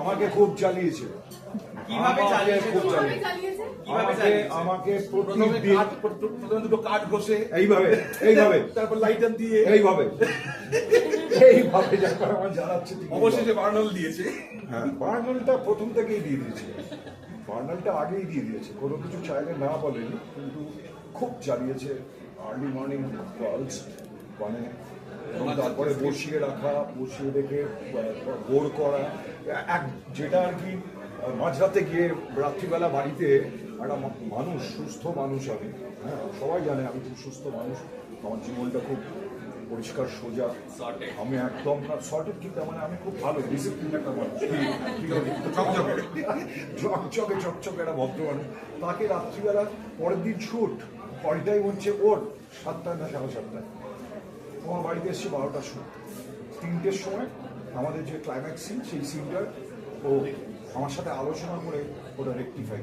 আমাকে খুব চালিয়েছে। কিভাবে চালিয়েছে? আমাকে প্রথমে দুটো কাঠ ঘষে এইভাবে এইভাবে তারপর লাইটার দিয়ে এইভাবে এইভাবে যখন আমার জ্বালাচ্ছে, অবশেষে বার্নাল দিয়েছে। হ্যাঁ, বার্নালটা প্রথম থেকেই দিয়ে দিয়েছে, বার্নালটা আগেই দিয়ে দিয়েছে, কোনো কিছু চাইলে না বলেনি, কিন্তু খুব জ্বালিয়েছে। আর্লি মর্নিং কলস মানে, এবং তারপরে বসিয়ে রাখা, বসিয়ে রেখে ভোর করা, এক যেটা আর কি মাঝরাতে গিয়ে রাত্রিবেলা বাড়িতে একটা মানুষ, সুস্থ মানুষ আমি, হ্যাঁ সবাই জানে আমি খুব সুস্থ মানুষ, আমার জীবনটা খুব পরিষ্কার সোজা, আমি একদম না সর্টেড, কিন্তু মানে আমি খুব ভালো ডিসিপ্লিন একটা মানুষ, চকচকে চকচকে একটা ভদ্র মানুষ। তাকে রাত্রিবেলা পরের দিন শুট, অল টাইম হচ্ছে ওর 7টায় না 7:30টায়, আমার বাড়িতে এসেছি 12টার সময়, 3টের সময় আমাদের যে ক্লাইম্যাক্স সিন, সেই সিনটার ও আমার সাথে আলোচনা করে ওটা রেকটিফাই